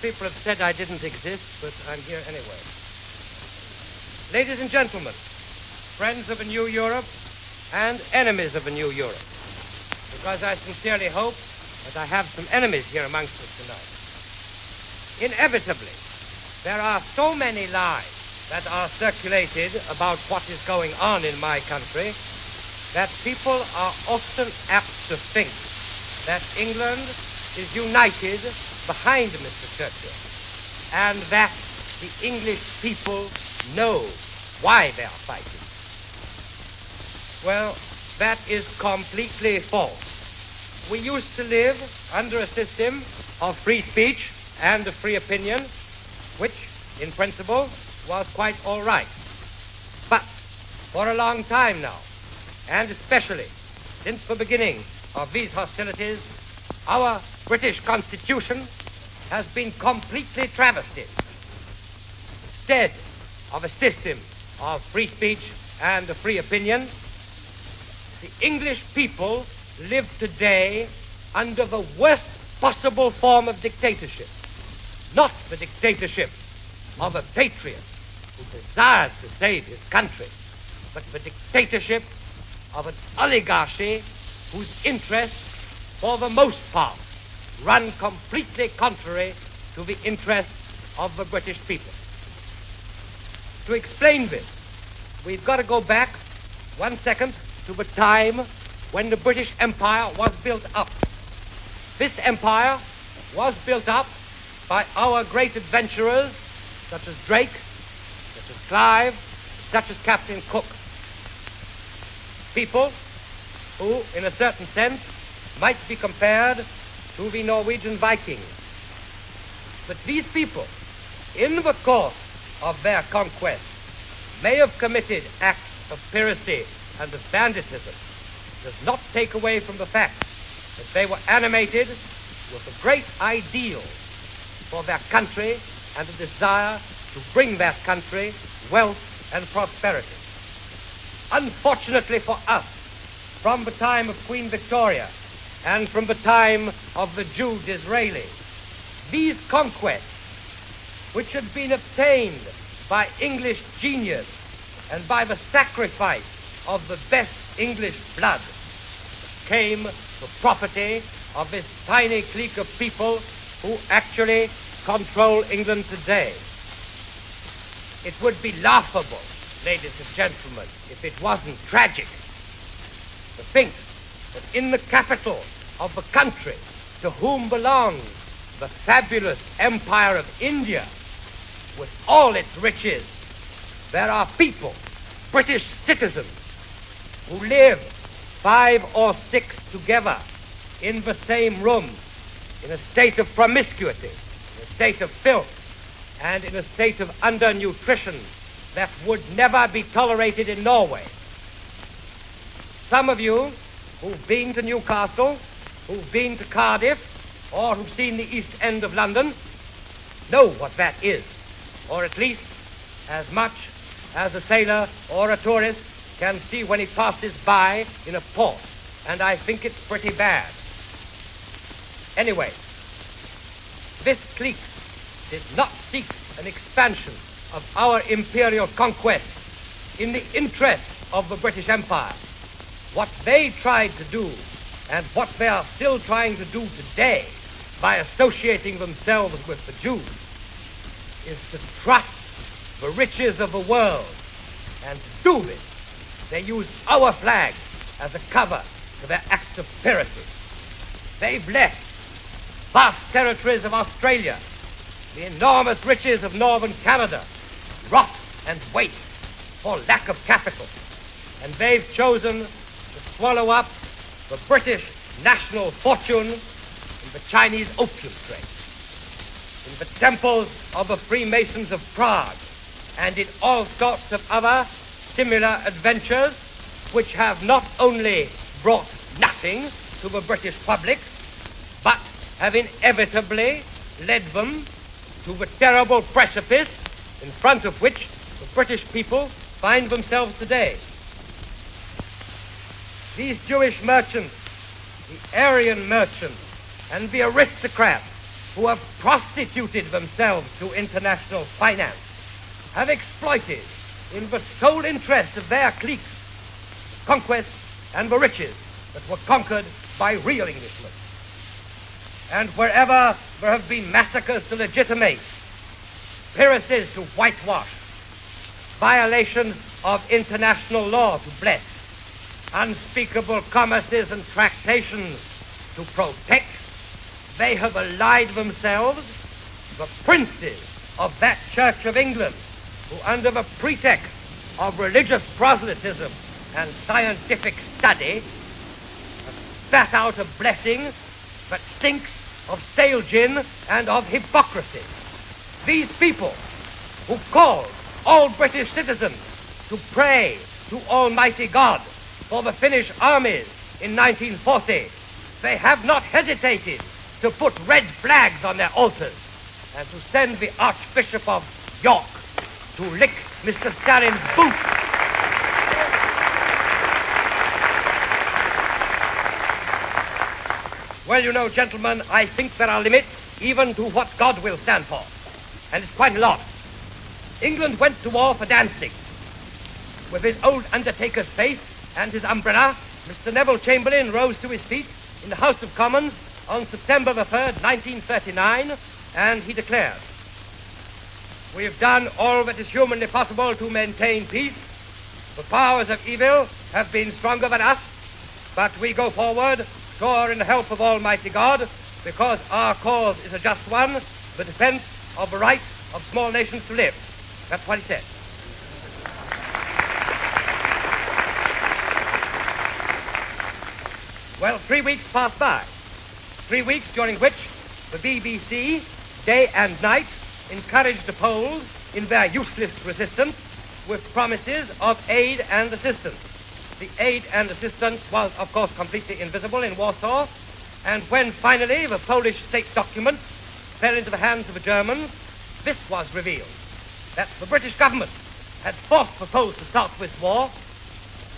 people have said I didn't exist, but I'm here anyway. Ladies and gentlemen, friends of a new Europe and enemies of a new Europe, because I sincerely hope that I have some enemies here amongst us tonight. Inevitably, there are so many lies that are circulated about what is going on in my country that people are often apt to think that England is united behind Mr. Churchill, and that the English people know why they are fighting. Well, that is completely false. We used to live under a system of free speech and of free opinion, which, in principle, was quite all right. But for a long time now, and especially since the beginning of these hostilities, our British Constitution has been completely travestied. Instead of a system of free speech and of free opinion, the English people live today under the worst possible form of dictatorship. Not the dictatorship of a patriot who desires to save his country, but the dictatorship of an oligarchy whose interests, for the most part, run completely contrary to the interests of the British people. To explain this, we've got to go back 1 second to the time when the British Empire was built up. This empire was built up by our great adventurers, such as Drake, such as Clive, such as Captain Cook. People who, in a certain sense, might be compared to the Norwegian Vikings. But these people, in the course of their conquest, may have committed acts of piracy and of banditism, does not take away from the fact that they were animated with a great ideal for their country and a desire to bring that country wealth and prosperity. Unfortunately for us, from the time of Queen Victoria and from the time of the Jew Disraeli, these conquests, which had been obtained by English genius and by the sacrifice of the best English blood, came the property of this tiny clique of people who actually control England today. It would be laughable, ladies and gentlemen, if it wasn't tragic to think that in the capital of the country to whom belongs the fabulous empire of India, with all its riches, there are people, British citizens, who live 5 or 6 together in the same room, in a state of promiscuity, in a state of filth, and in a state of undernutrition that would never be tolerated in Norway. Some of you who've been to Newcastle, who've been to Cardiff, or who've seen the East End of London, know what that is, or at least as much as a sailor or a tourist can see when he passes by in a port, and I think it's pretty bad. Anyway, this clique did not seek an expansion of our imperial conquest in the interest of the British Empire. What they tried to do, and what they are still trying to do today by associating themselves with the Jews, is to trust the riches of the world. And to do this, they use our flag as a cover to their acts of piracy. They've left vast territories of Australia, the enormous riches of northern Canada, rot and waste for lack of capital. And they've chosen to swallow up the British national fortune in the Chinese opium trade, in the temples of the Freemasons of Prague, and in all sorts of other similar adventures which have not only brought nothing to the British public, but have inevitably led them to the terrible precipice in front of which the British people find themselves today. These Jewish merchants, the Aryan merchants, and the aristocrats who have prostituted themselves to international finance, have exploited, in the sole interest of their cliques, the conquest and the riches that were conquered by real Englishmen. And wherever there have been massacres to legitimate, piracies to whitewash, violations of international law to bless, unspeakable commerces and tractations to protect, they have allied themselves, the princes of that Church of England, who under the pretext of religious proselytism and scientific study have spat out a blessing that stinks of stale gin and of hypocrisy. These people who called all British citizens to pray to Almighty God for the Finnish armies in 1940, they have not hesitated to put red flags on their altars and to send the Archbishop of York to lick Mr. Stalin's boot. Well, you know, gentlemen, I think there are limits even to what God will stand for. And it's quite a lot. England went to war for Danzig. With his old undertaker's face and his umbrella, Mr. Neville Chamberlain rose to his feet in the House of Commons on September the 3rd, 1939, and he declared, "We have done all that is humanly possible to maintain peace. The powers of evil have been stronger than us, but we go forward, sure in the help of Almighty God, because our cause is a just one, the defense of the right of small nations to live." That's what he said. Well, 3 weeks passed by. 3 weeks during which the BBC, day and night, encouraged the Poles in their useless resistance with promises of aid and assistance. The aid and assistance was, of course, completely invisible in Warsaw, and when finally the Polish state documents fell into the hands of the Germans, this was revealed, that the British government had forced the Poles to start this war.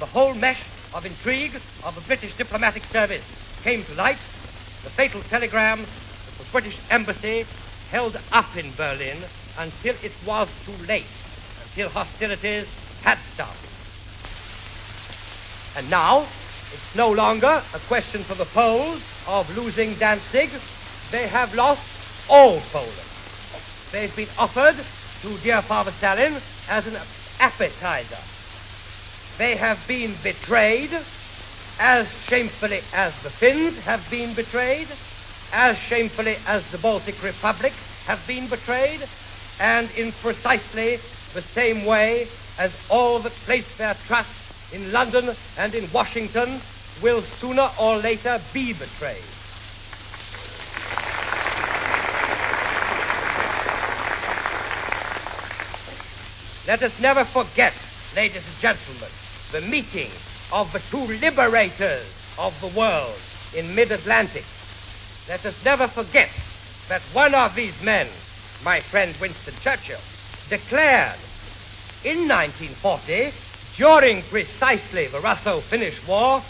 The whole mesh of intrigue of the British diplomatic service came to light. The fatal telegram that the British embassy held up in Berlin until it was too late, until hostilities had started. And now, it's no longer a question for the Poles of losing Danzig. They have lost all Poland. They've been offered to dear Father Stalin as an appetizer. They have been betrayed as shamefully as the Finns have been betrayed, as shamefully as the Baltic republics have been betrayed, and in precisely the same way as all that place their trust in London and in Washington will sooner or later be betrayed. Let us never forget, ladies and gentlemen, the meeting of the two liberators of the world in mid-Atlantic. Let us never forget that one of these men, my friend Winston Churchill, declared in 1940, during precisely the Russo-Finnish War,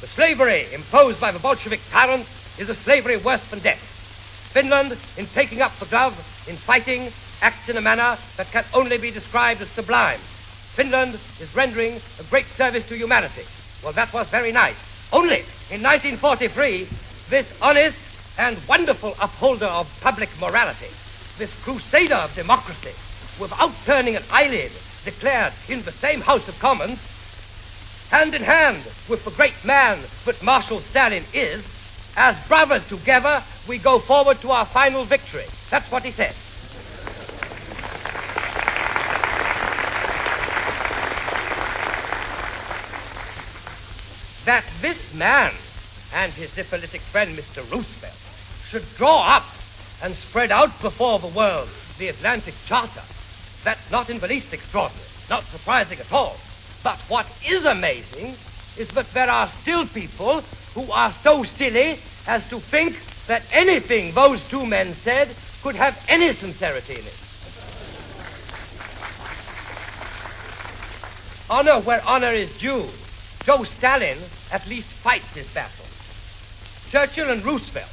the slavery imposed by the Bolshevik tyrant is a slavery worse than death. Finland, in taking up the glove, in fighting, acts in a manner that can only be described as sublime. Finland is rendering a great service to humanity. Well, that was very nice. Only in 1943, this honest and wonderful upholder of public morality, this crusader of democracy, without turning an eyelid, declared in the same House of Commons, hand in hand with the great man that Marshal Stalin is, as brothers together, we go forward to our final victory. That's what he said. That this man and his syphilitic friend Mr. Roosevelt should draw up and spread out before the world the Atlantic Charter, that's not in the least extraordinary, not surprising at all. But what is amazing is that there are still people who are so silly as to think that anything those two men said could have any sincerity in it. Honor where honor is due. Joe Stalin at least fights his battle. Churchill and Roosevelt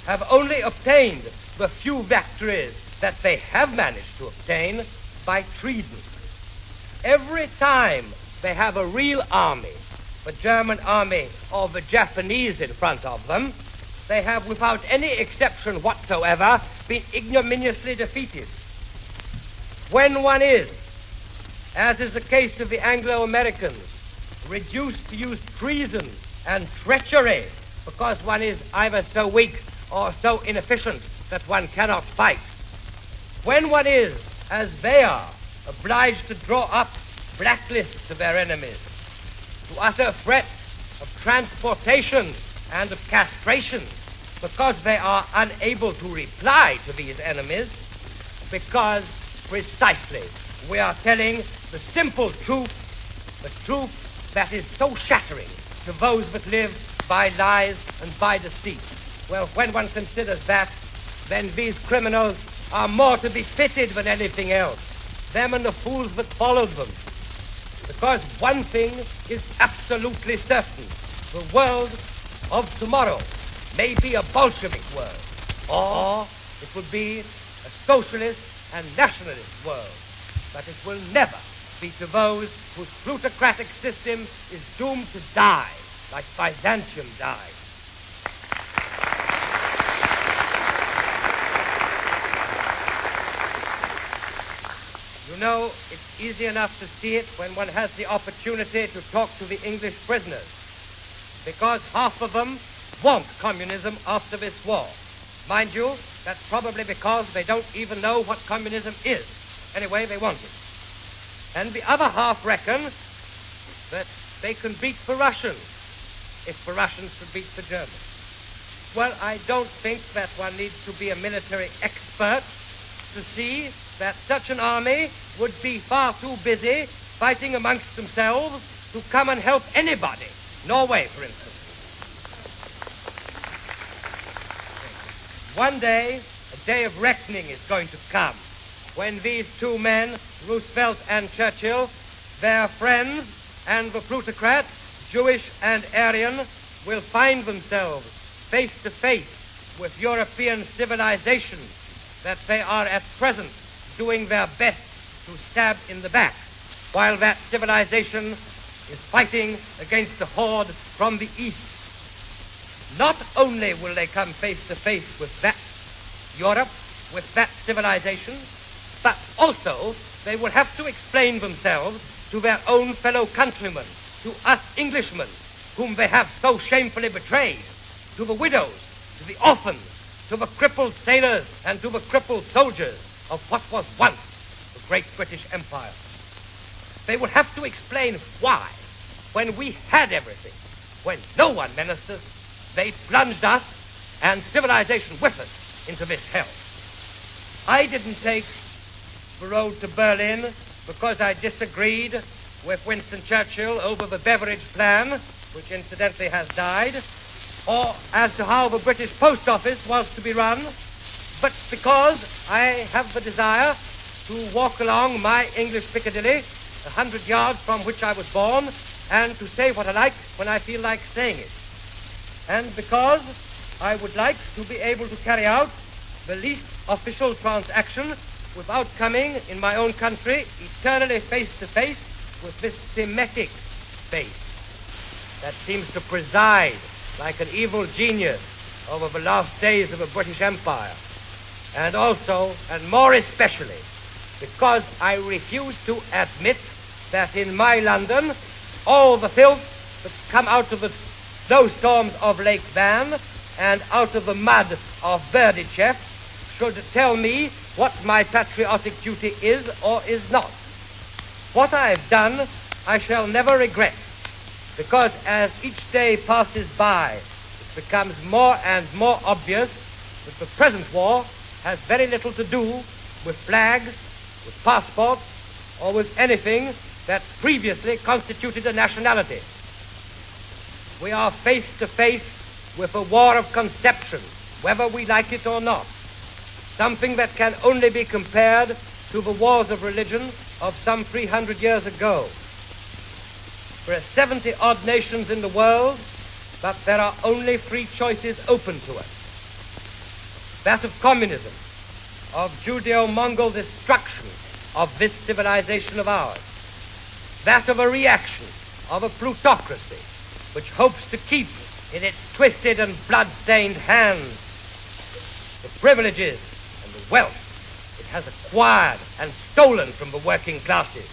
have only obtained the few victories that they have managed to obtain by treason. Every time they have a real army, the German army or the Japanese in front of them, they have, without any exception whatsoever, been ignominiously defeated. When one is, as is the case of the Anglo-Americans, reduced to use treason and treachery because one is either so weak or so inefficient that one cannot fight, when one is, as they are, obliged to draw up blacklists of their enemies, to utter threats of transportation and of castration because they are unable to reply to these enemies, because precisely we are telling the simple truth, the truth that is so shattering to those that live by lies and by deceit. Well, when one considers that, then these criminals are more to be pitied than anything else, them and the fools that followed them. Because one thing is absolutely certain: the world of tomorrow may be a Bolshevik world, or it will be a socialist and nationalist world, but it will never be to those whose plutocratic system is doomed to die like Byzantium died. You know, it's easy enough to see it when one has the opportunity to talk to the English prisoners, because half of them want communism after this war. Mind you, that's probably because they don't even know what communism is. Anyway, they want it. And the other half reckon that they can beat the Russians if the Russians could beat the Germans. Well, I don't think that one needs to be a military expert to see that such an army would be far too busy fighting amongst themselves to come and help anybody. Norway, for instance. One day, a day of reckoning is going to come when these two men, Roosevelt and Churchill, their friends and the plutocrats, Jewish and Aryan, will find themselves face to face with European civilization that they are at present doing their best to stab in the back, while that civilization is fighting against the horde from the east. Not only will they come face to face with that Europe, with that civilization, but also they will have to explain themselves to their own fellow countrymen, to us Englishmen, whom they have so shamefully betrayed, to the widows, to the orphans, to the crippled sailors, and to the crippled soldiers of what was once the great British Empire. They will have to explain why, when we had everything, when no one menaced us, they plunged us and civilization with us into this hell. I didn't take the road to Berlin because I disagreed with Winston Churchill over the Beveridge plan, which incidentally has died, or as to how the British Post Office was to be run, but because I have the desire to walk along my English Piccadilly, 100 yards from which I was born, and to say what I like when I feel like saying it. And because I would like to be able to carry out the least official transaction without coming in my own country eternally face to face with this Semitic face that seems to preside like an evil genius over the last days of the British Empire. And also, and more especially, because I refuse to admit that in my London, all the filth that's come out of the snowstorms of Lake Van and out of the mud of Berdichev should tell me what my patriotic duty is or is not. What I have done, I shall never regret, because as each day passes by, it becomes more and more obvious that the present war has very little to do with flags, with passports, or with anything that previously constituted a nationality. We are face to face with a war of conception, whether we like it or not, something that can only be compared to the wars of religion of some 300 years ago. There are 70-odd nations in the world, but there are only 3 choices open to us. that of communism, of Judeo-Mongol destruction of this civilization of ours, that of a reaction, of a plutocracy, which hopes to keep in its twisted and blood-stained hands the privileges and the wealth it has acquired and stolen from the working classes.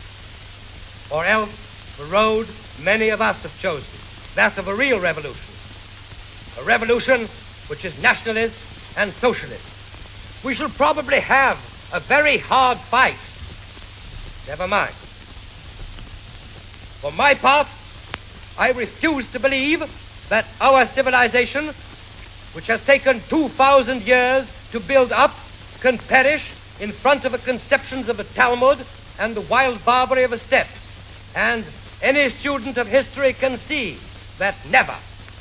Or else the road many of us have chosen, that of a real revolution which is nationalist and socialist. We shall probably have a very hard fight. Never mind. For my part, I refuse to believe that our civilization, which has taken 2,000 years to build up, can perish in front of the conceptions of the Talmud and the wild Barbary of the steppes. And any student of history can see that never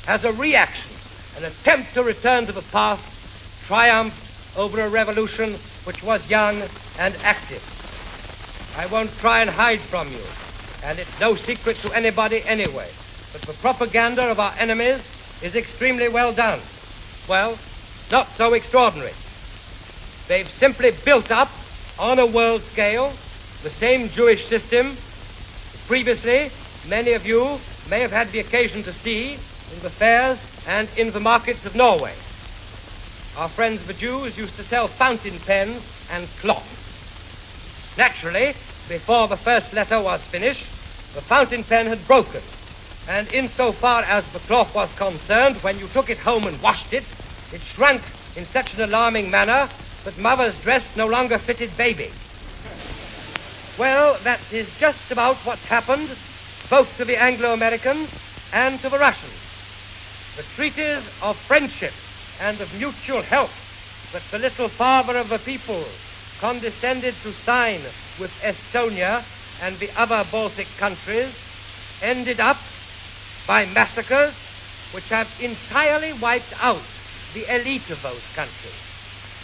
has a reaction, an attempt to return to the past, triumphed over a revolution which was young and active. I won't try and hide from you, and it's no secret to anybody anyway, but the propaganda of our enemies is extremely well done. Well, not so extraordinary. They've simply built up, on a world scale, the same Jewish system previously many of you may have had the occasion to see in the fairs and in the markets of Norway. Our friends the Jews used to sell fountain pens and cloth. Naturally, before the first letter was finished, the fountain pen had broken, and insofar as the cloth was concerned, when you took it home and washed it, it shrunk in such an alarming manner that mother's dress no longer fitted baby. Well, that is just about what's happened both to the Anglo-Americans and to the Russians. The treaties of friendship and of mutual help that the little father of the people condescended to sign with Estonia and the other Baltic countries ended up by massacres which have entirely wiped out the elite of those countries.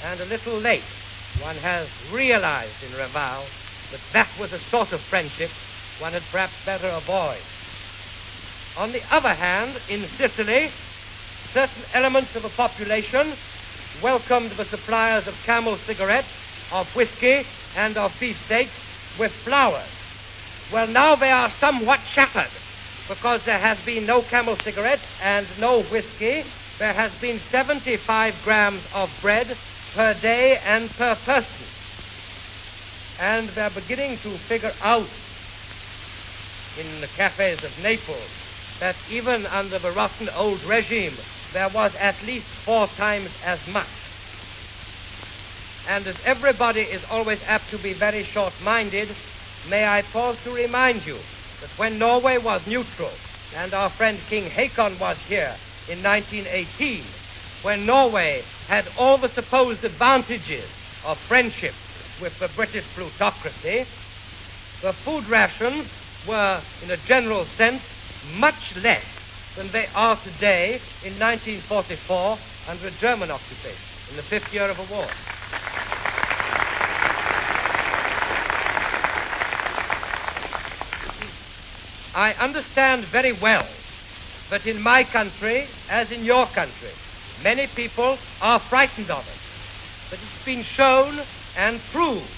And a little late, one has realized in Reval that that was a sort of friendship one had perhaps better avoid. On the other hand, in Sicily, certain elements of the population welcomed the suppliers of Camel cigarettes, of whiskey, and of beefsteaks with flowers. Well, now they are somewhat shattered, because there has been no Camel cigarettes and no whiskey. There has been 75 grams of bread per day and per person. And they're beginning to figure out in the cafes of Naples that even under the rotten old regime, there was at least 4 times as much. And as everybody is always apt to be very short-minded, may I pause to remind you that when Norway was neutral and our friend King J0Hn was here in 1918, when Norway had all the supposed advantages of friendship with the British plutocracy, the food rations were, in a general sense, much less than they are today in 1944 under German occupation, in the 5th year of the war. I understand very well that in my country, as in your country, many people are frightened of it. But it's been shown and proved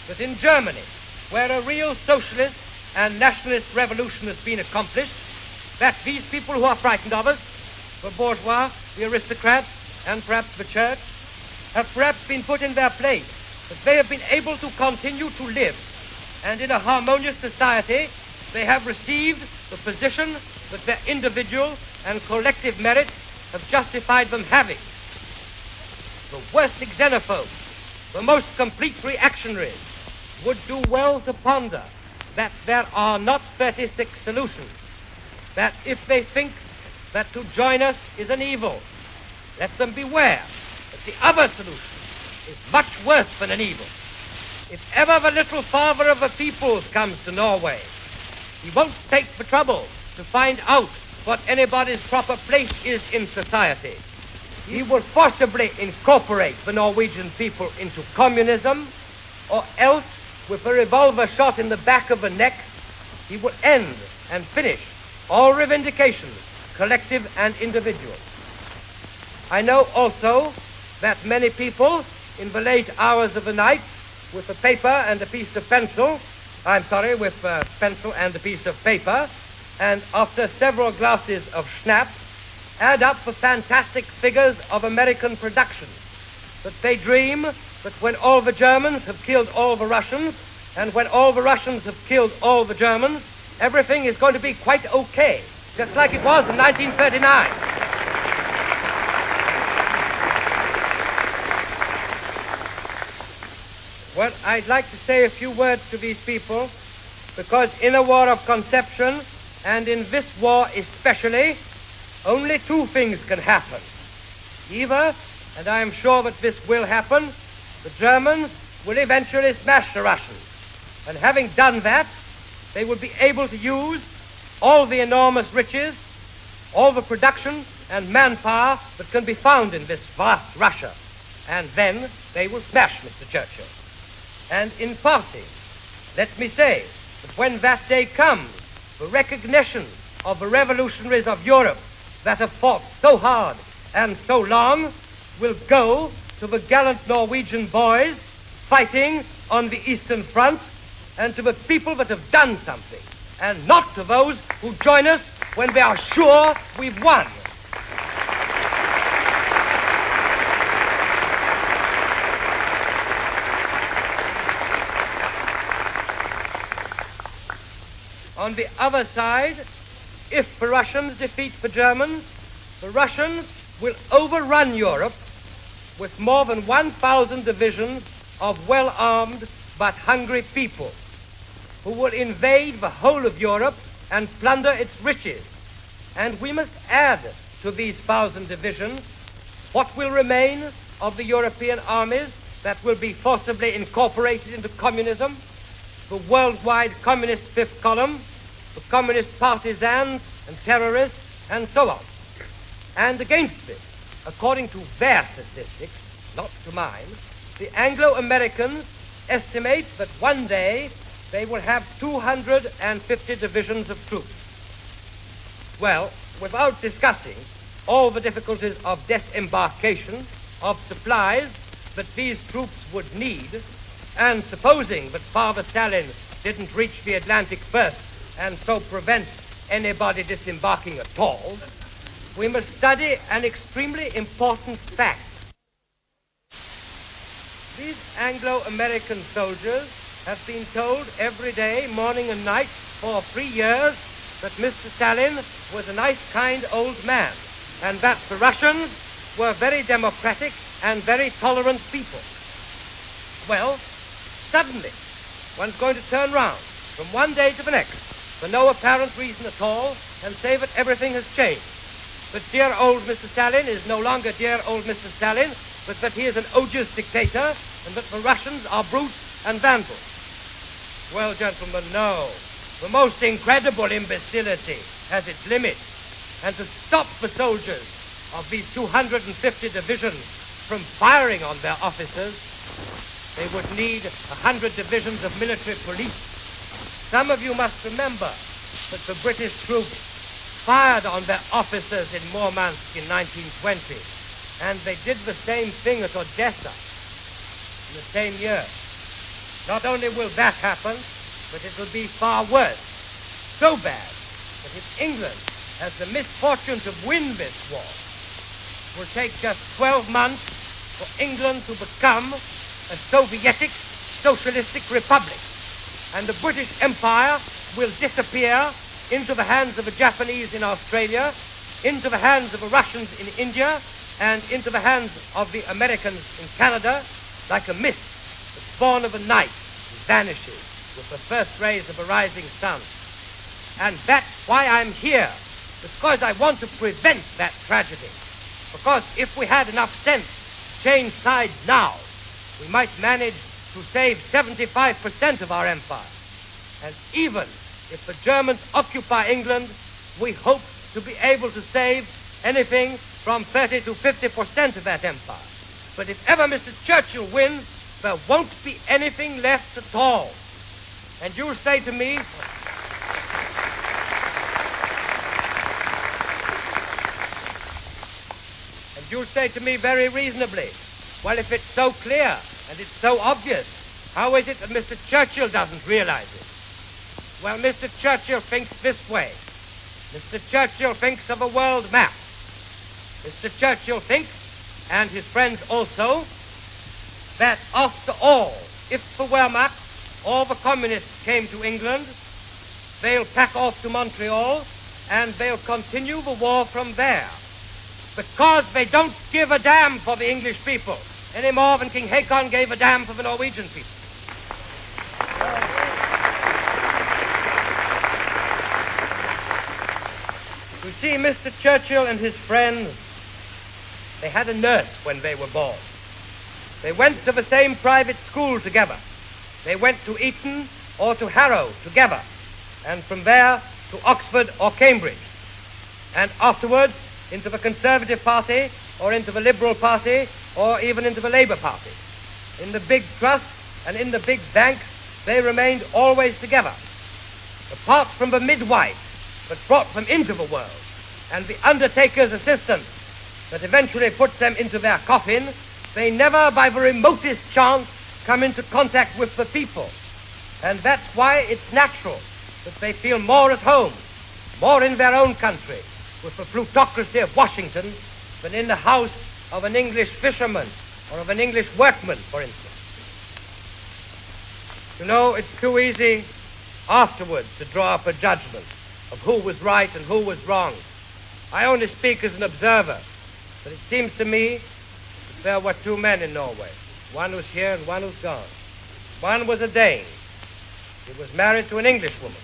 that in Germany, where a real socialist and nationalist revolution has been accomplished, that these people who are frightened of us, the bourgeois, the aristocrats, and perhaps the church, have perhaps been put in their place, that they have been able to continue to live, and in a harmonious society, they have received the position that their individual and collective merits have justified them having. The worst xenophobes, the most complete reactionaries, would do well to ponder that there are not 36 solutions, that if they think that to join us is an evil, let them beware that the other solution is much worse than an evil. If ever the little father of the peoples comes to Norway, he won't take the trouble to find out what anybody's proper place is in society. He will forcibly incorporate the Norwegian people into communism, or else, with a revolver shot in the back of the neck, he will end and finish all revendications, collective and individual. I know also that many people, in the late hours of the night, with a paper and a piece of pencil, with a pencil and a piece of paper, and after several glasses of schnapps, add up the fantastic figures of American production, that they dream that when all the Germans have killed all the Russians, and when all the Russians have killed all the Germans, everything is going to be quite okay, just like it was in 1939. Well, I'd like to say a few words to these people, because in a war of conception, and in this war especially, only two things can happen. Either, and I am sure that this will happen, the Germans will eventually smash the Russians. And having done that, they will be able to use all the enormous riches, all the production and manpower that can be found in this vast Russia. And then they will smash Mr. Churchill. And in passing, let me say that when that day comes, the recognition of the revolutionaries of Europe that have fought so hard and so long will go to the gallant Norwegian boys fighting on the Eastern Front, and to the people that have done something, and not to those who join us when they are sure we've won. On the other side, if the Russians defeat the Germans will overrun Europe with more than 1,000 divisions of well-armed but hungry people who will invade the whole of Europe and plunder its riches. And we must add to these 1,000 divisions what will remain of the European armies that will be forcibly incorporated into communism, the worldwide communist fifth column, the communist partisans and terrorists, and so on. And against this, according to their statistics, not to mine, the Anglo-Americans estimate that one day they will have 250 divisions of troops. Well, without discussing all the difficulties of disembarkation of supplies that these troops would need, and supposing that Father Stalin didn't reach the Atlantic first and so prevent anybody disembarking at all, we must study an extremely important fact. These Anglo-American soldiers have been told every day, morning and night, for 3 years, that Mr. Stalin was a nice, kind old man, and that the Russians were very democratic and very tolerant people. Well, suddenly, one's going to turn round from one day to the next, for no apparent reason at all, and say that everything has changed. That dear old Mr. Stalin is no longer dear old Mr. Stalin, but that he is an odious dictator, and that the Russians are brutes and vandals. Well, gentlemen, no. The most incredible imbecility has its limits. And to stop the soldiers of these 250 divisions from firing on their officers, they would need 100 divisions of military police. Some of you must remember that the British troops fired on their officers in Murmansk in 1920, and they did the same thing at Odessa in the same year. Not only will that happen, but it will be far worse. So bad that if England has the misfortune to win this war, it will take just 12 months for England to become a Sovietic socialistic republic. And the British Empire will disappear into the hands of the Japanese in Australia, into the hands of the Russians in India, and into the hands of the Americans in Canada, like a mist that's born of a night and vanishes with the first rays of a rising sun. And that's why I'm here, because I want to prevent that tragedy. Because if we had enough sense to change sides now, we might manage to save 75% of our empire. And even if the Germans occupy England, we hope to be able to save anything from 30 to 50% of that empire. But if ever Mr. Churchill wins, there won't be anything left at all. And you'll say to me, very reasonably, Well, if it's so clear and it's so obvious, how is it that Mr. Churchill doesn't realize it? Well, Mr. Churchill thinks this way. Mr. Churchill thinks of a world map. Mr. Churchill thinks, and his friends also, that after all, if for Wehrmacht, all the communists came to England, they'll pack off to Montreal and they'll continue the war from there. Because they don't give a damn for the English people any more than King J0Hn gave a damn for the Norwegian people. You see, Mr. Churchill and his friends, they had a nurse when they were born. They went to the same private school together. They went to Eton or to Harrow together, and from there to Oxford or Cambridge, and afterwards into the Conservative Party or into the Liberal Party or even into the Labour Party. In the big trusts and in the big banks, they remained always together. Apart from the midwife that brought them into the world and the undertaker's assistant that eventually puts them into their coffin, they never by the remotest chance come into contact with the people. And that's why it's natural that they feel more at home, more in their own country, with the plutocracy of Washington than in the house of an English fisherman or of an English workman, for instance. You know, it's too easy afterwards to draw up a judgment of who was right and who was wrong. I only speak as an observer, but it seems to me that there were two men in Norway. One was here and one was gone. One was a Dane. He was married to an Englishwoman.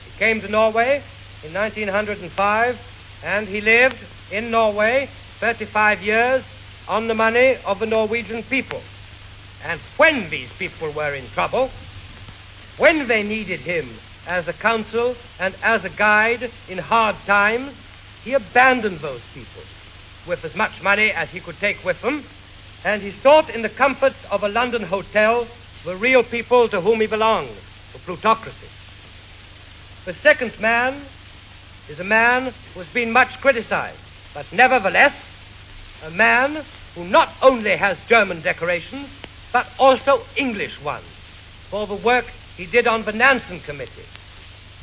He came to Norway in 1905, and he lived in Norway 35 years on the money of the Norwegian people. And when these people were in trouble, when they needed him as a counsel and as a guide in hard times, he abandoned those people with as much money as he could take with them, and he sought in the comforts of a London hotel the real people to whom he belonged, the plutocracy. The second man is a man who has been much criticized, but nevertheless a man who not only has German decorations, but also English ones, for the work he did on the Nansen Committee.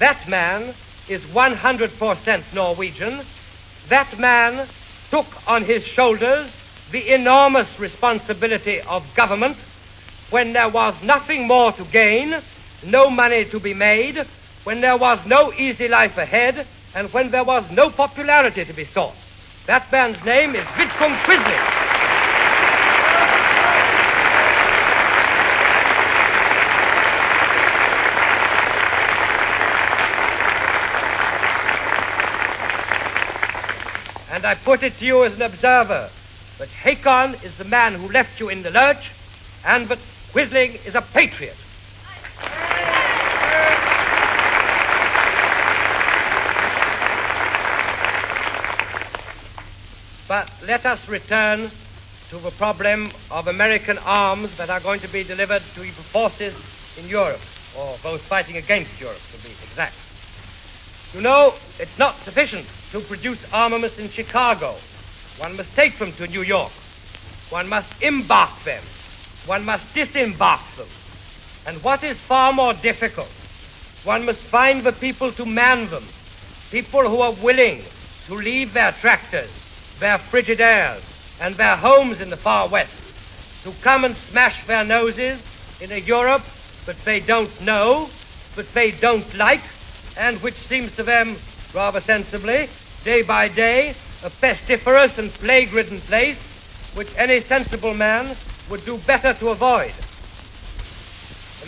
That man is 100% Norwegian. That man took on his shoulders the enormous responsibility of government when there was nothing more to gain, no money to be made, when there was no easy life ahead, and when there was no popularity to be sought. That man's name is Vidkun Quisling. And I put it to you as an observer that J0Hn is the man who left you in the lurch, and that Quisling is a patriot. But let us return to the problem of American arms that are going to be delivered to the forces in Europe, or those fighting against Europe, to be exact. You know, it's not sufficient to produce armaments in Chicago. One must take them to New York. One must embark them. One must disembark them. And what is far more difficult, one must find the people to man them, people who are willing to leave their tractors, their Frigidaires, and their homes in the far west, to come and smash their noses in a Europe that they don't know, that they don't like, and which seems to them, rather sensibly, day by day, a pestiferous and plague-ridden place which any sensible man would do better to avoid.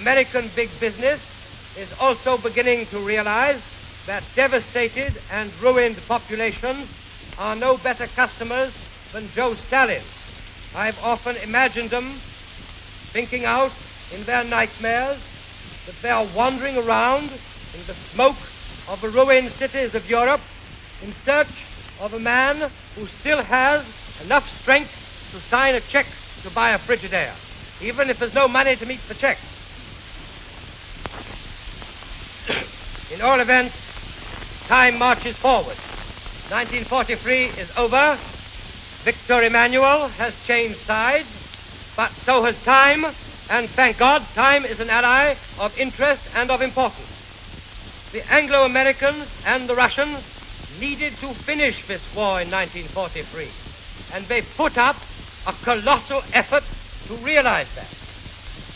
American big business is also beginning to realize that devastated and ruined populations are no better customers than Joe Stalin. I've often imagined them thinking out in their nightmares that they are wandering around in the smoke of the ruined cities of Europe in search of a man who still has enough strength to sign a check to buy a Frigidaire, even if there's no money to meet the check. In all events, time marches forward. 1943 is over. Victor Emmanuel has changed sides. But so has time, and thank God, time is an ally of interest and of importance. The Anglo-Americans and the Russians needed to finish this war in 1943, and they put up a colossal effort to realize that.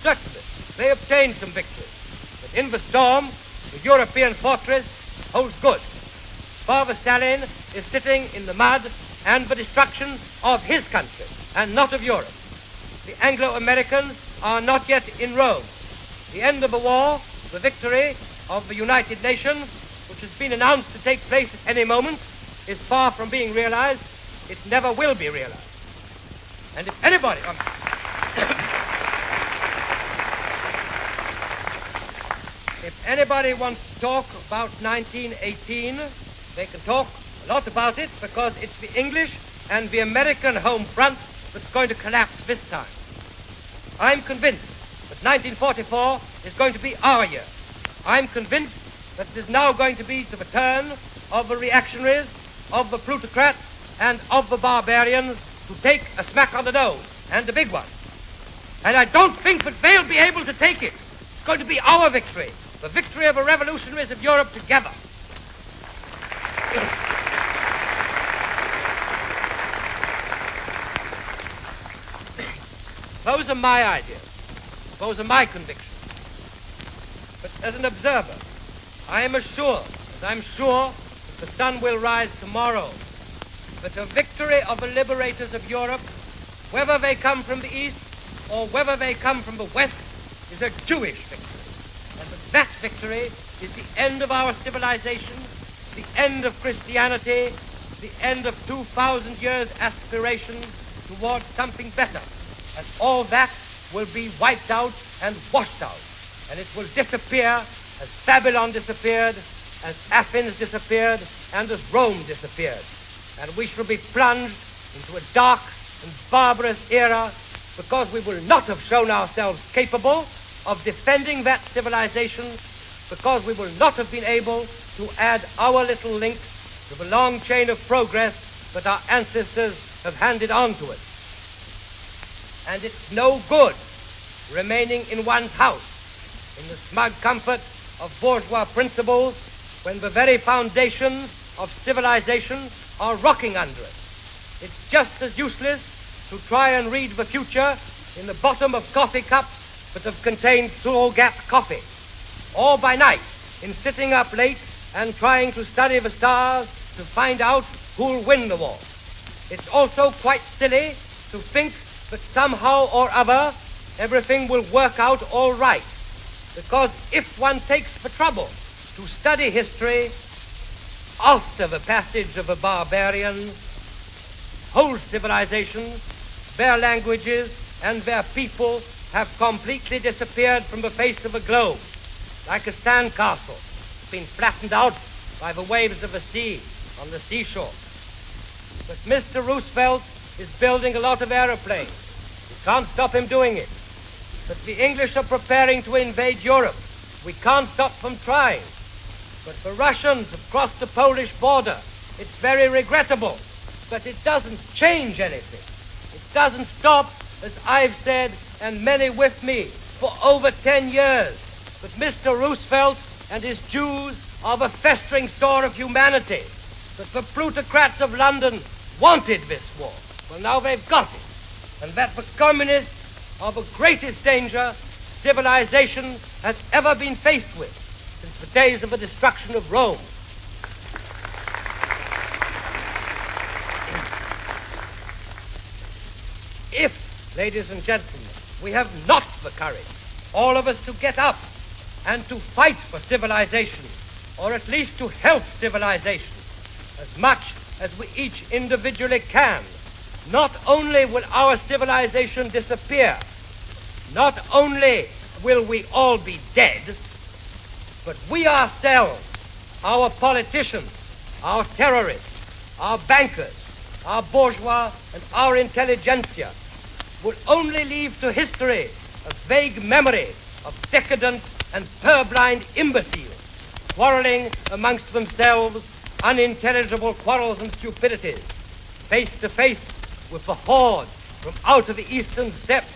Certainly, they obtained some victories, but in the storm, the European fortress holds good. Father Stalin is sitting in the mud and the destruction of his country, and not of Europe. The Anglo-Americans are not yet in Rome. The end of the war, the victory of the United Nations, which has been announced to take place at any moment, is far from being realized. It never will be realized. And if anybody... If anybody wants to talk about 1918, they can talk a lot about it, because it's the English and the American home front that's going to collapse this time. I'm convinced that 1944 is going to be our year. I'm convinced that it is now going to be to the turn of the reactionaries, of the plutocrats, and of the barbarians to take a smack on the nose, and a big one. And I don't think that they'll be able to take it. It's going to be our victory, the victory of the revolutionaries of Europe together. Those are my ideas. Those are my convictions. But as an observer, I am assured, as I'm sure that the sun will rise tomorrow, that a victory of the liberators of Europe, whether they come from the East or whether they come from the West, is a Jewish victory. And that victory is the end of our civilization, the end of Christianity, the end of 2,000 years' aspiration towards something better. And all that will be wiped out and washed out. And it will disappear as Babylon disappeared, as Athens disappeared, and as Rome disappeared. And we shall be plunged into a dark and barbarous era, because we will not have shown ourselves capable of defending that civilization, because we will not have been able to add our little link to the long chain of progress that our ancestors have handed on to us. And it's no good remaining in one's house in the smug comfort of bourgeois principles when the very foundations of civilization are rocking under it. It's just as useless to try and read the future in the bottom of coffee cups that have contained Soul-Gap coffee, or by night in sitting up late and trying to study the stars to find out who'll win the war. It's also quite silly to think that somehow or other everything will work out all right, because if one takes the trouble to study history after the passage of the barbarians, whole civilizations, their languages, and their people have completely disappeared from the face of the globe, like a sandcastle been flattened out by the waves of the sea on the seashore. But Mr. Roosevelt is building a lot of aeroplanes. We can't stop him doing it. But the English are preparing to invade Europe. We can't stop them trying. But the Russians have crossed the Polish border. It's very regrettable, but it doesn't change anything. It doesn't stop, as I've said, and many with me, for over 10 years, that Mr. Roosevelt and his Jews are the festering sore of humanity, that the plutocrats of London wanted this war. Well, now they've got it. And that the communists are the greatest danger civilization has ever been faced with since the days of the destruction of Rome. If, ladies and gentlemen, we have not the courage, all of us, to get up and to fight for civilization, or at least to help civilization, as much as we each individually can, not only will our civilization disappear, not only will we all be dead, but we ourselves, our politicians, our terrorists, our bankers, our bourgeois, and our intelligentsia, will only leave to history a vague memory of decadent and purblind imbeciles, quarreling amongst themselves unintelligible quarrels and stupidities, face to face with the horde from out of the eastern steppes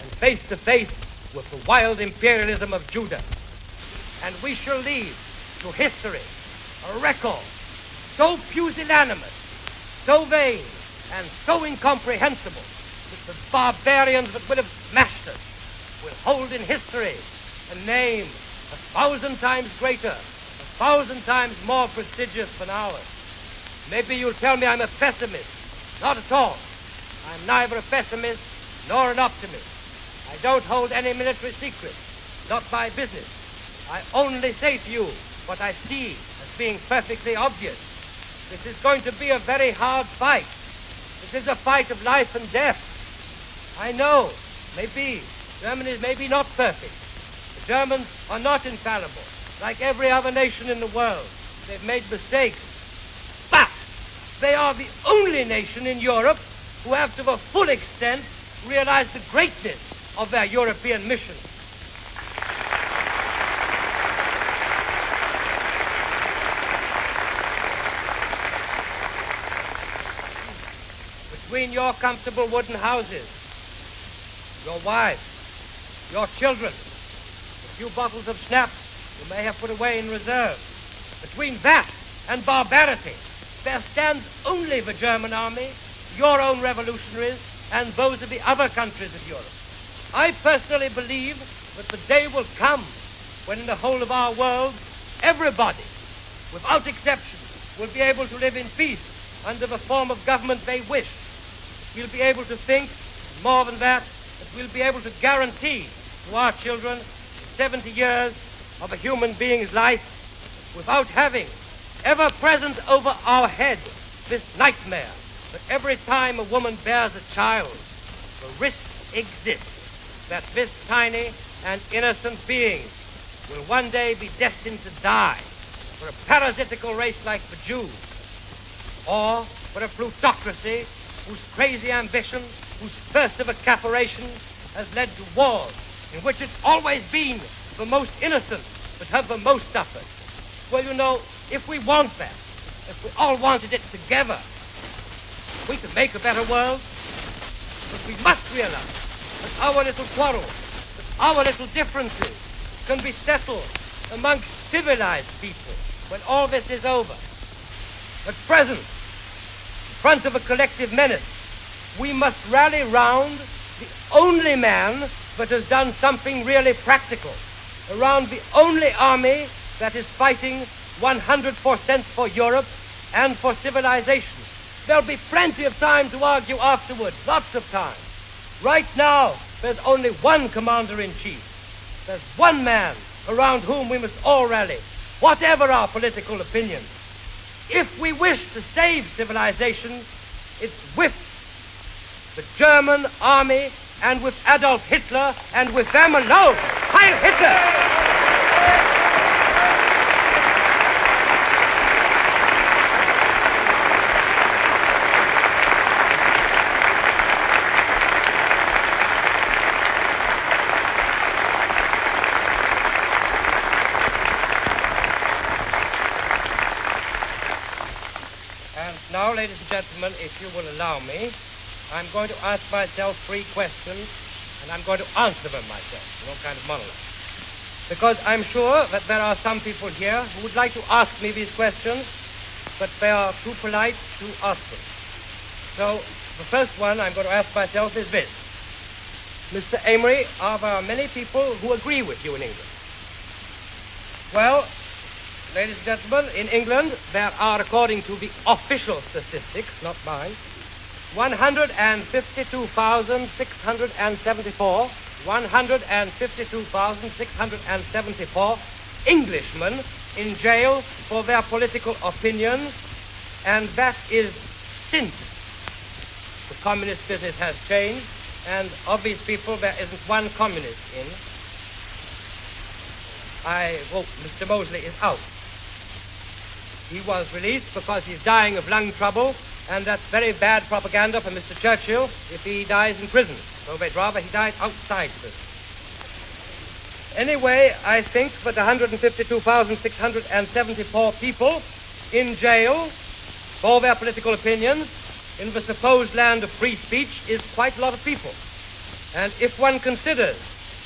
and face to face with the wild imperialism of Judah. And we shall leave to history a record so pusillanimous, so vain, and so incomprehensible that the barbarians that would have smashed us will hold in history a name 1,000 times greater, 1,000 times more prestigious than ours. Maybe you'll tell me I'm a pessimist. Not at all. I'm neither a pessimist nor an optimist. I don't hold any military secrets, not my business. I only say to you what I see as being perfectly obvious. This is going to be a very hard fight. This is a fight of life and death. I know, maybe, Germany is maybe not perfect. The Germans are not infallible. Like every other nation in the world, they've made mistakes. But they are the only nation in Europe who have to the full extent realized the greatness of their European mission. Between your comfortable wooden houses, your wives, your children, a few bottles of schnapps you may have put away in reserve, between that and barbarity, there stands only the German army, your own revolutionaries, and those of the other countries of Europe. I personally believe that the day will come when in the whole of our world, everybody, without exception, will be able to live in peace under the form of government they wish. We'll be able to think, more than that we'll be able to guarantee to our children 70 years of a human being's life without having ever present over our head this nightmare that every time a woman bears a child, the risk exists that this tiny and innocent being will one day be destined to die for a parasitical race like the Jews, or for a plutocracy whose crazy ambition, whose thirst of accaparation has led to wars in which it's always been the most innocent that have the most suffered. Well, you know, if we want that, if we all wanted it together, we can make a better world. But we must realize that our little quarrels, that our little differences can be settled amongst civilized people when all this is over. At present, in front of a collective menace, we must rally round the only man that has done something really practical, around the only army that is fighting 100% for Europe and for civilization. There'll be plenty of time to argue afterwards, lots of time. Right now, there's only one commander-in-chief. There's one man around whom we must all rally, whatever our political opinions. If we wish to save civilization, it's with the German army and with Adolf Hitler and with them alone. Heil Hitler! Now, ladies and gentlemen, if you will allow me, I'm going to ask myself 3 questions, and I'm going to answer them myself, no kind of monologue. Because I'm sure that there are some people here who would like to ask me these questions, but they are too polite to ask them. So, the first one I'm going to ask myself is this. Mr. Amory, are there many people who agree with you in England? Well, ladies and gentlemen, in England, there are, according to the official statistics, not mine, 152,674 Englishmen in jail for their political opinions, and that is since the communist business has changed, and of these people there isn't one communist in. I hope Mr. Mosley is out. He was released because he's dying of lung trouble, and that's very bad propaganda for Mr. Churchill if he dies in prison. So they'd rather he died outside prison. Anyway, I think that 152,674 people in jail for their political opinions in the supposed land of free speech is quite a lot of people. And if one considers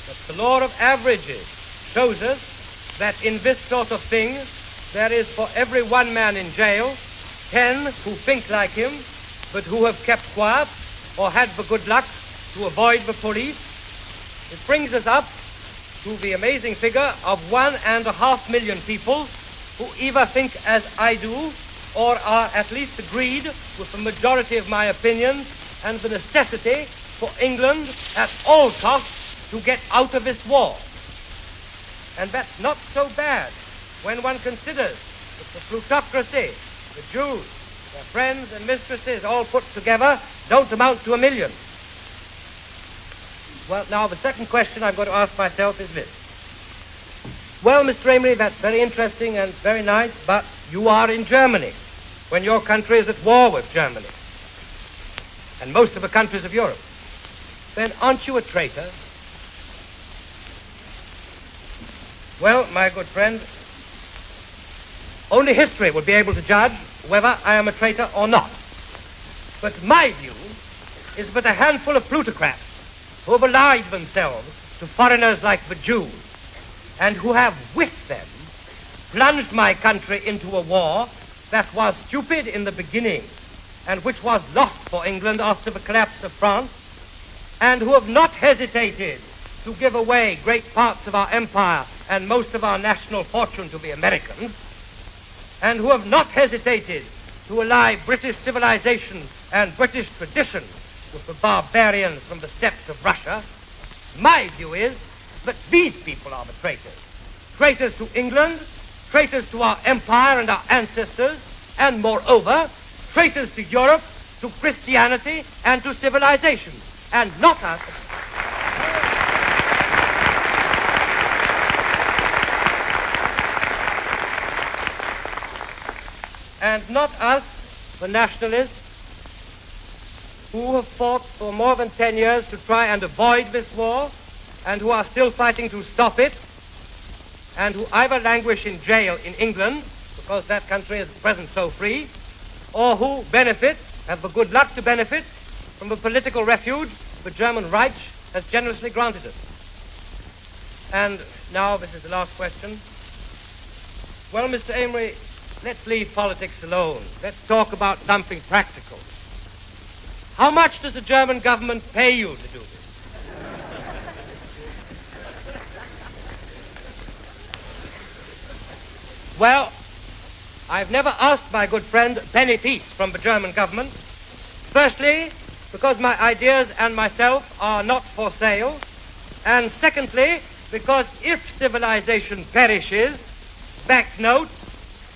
that the law of averages shows us that in this sort of thing, there is for every one man in jail, 10 who think like him, but who have kept quiet or had the good luck to avoid the police, it brings us up to the amazing figure of 1.5 million people who either think as I do or are at least agreed with the majority of my opinions and the necessity for England at all costs to get out of this war. And that's not so bad when one considers that the plutocracy, the Jews, their friends and mistresses all put together don't amount to 1 million. Well, now the second question I'm going to ask myself is this. Well, Mr. Amory, that's very interesting and very nice, but you are in Germany when your country is at war with Germany and most of the countries of Europe. Then aren't you a traitor? Well, my good friend, only history would be able to judge whether I am a traitor or not. But my view is that a handful of plutocrats who have allied themselves to foreigners like the Jews and who have with them plunged my country into a war that was stupid in the beginning and which was lost for England after the collapse of France, and who have not hesitated to give away great parts of our empire and most of our national fortune to the Americans, and who have not hesitated to ally British civilization and British tradition with the barbarians from the steppes of Russia, my view is that these people are the traitors. Traitors to England, traitors to our empire and our ancestors, and moreover, traitors to Europe, to Christianity, and to civilization, and not us. And not us, the nationalists, who have fought for more than 10 years to try and avoid this war, and who are still fighting to stop it, and who either languish in jail in England, because that country is at present so free, or who benefit, have the good luck to benefit, from the political refuge the German Reich has generously granted us. And now, this is the last question. Well, Mr. Amory, let's leave politics alone. Let's talk about something practical. How much does the German government pay you to do this? Well, I've never asked my good friend a penny piece from the German government. Firstly, because my ideas and myself are not for sale. And secondly, because if civilization perishes, banknotes,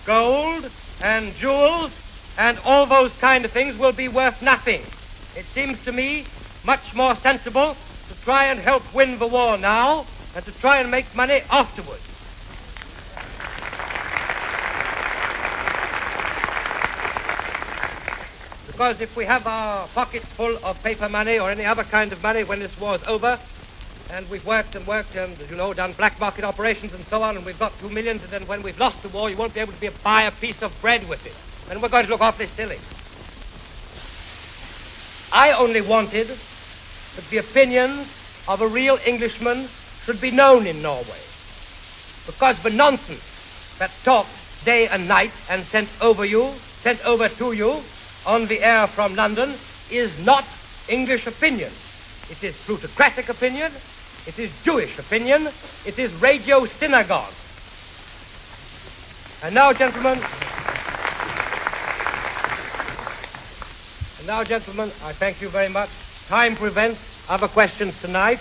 gold, and jewels, and all those kind of things will be worth nothing. It seems to me much more sensible to try and help win the war now and to try and make money afterwards. Because if we have our pockets full of paper money or any other kind of money when this war is over, and we've worked and done black market operations and so on, and we've got 2 million, and then when we've lost the war, you won't be able to buy a piece of bread with it. And we're going to look awfully silly. I only wanted that the opinions of a real Englishman should be known in Norway. Because the nonsense that talks day and night and sent over to you on the air from London is not English opinion. It is plutocratic opinion, it is Jewish opinion, it is radio synagogue. And now, gentlemen, I thank you very much. Time prevents other questions tonight,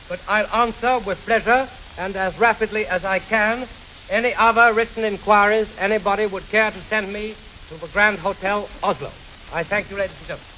but I'll answer with pleasure and as rapidly as I can any other written inquiries anybody would care to send me to the Grand Hotel, Oslo. I thank you, ladies and gentlemen.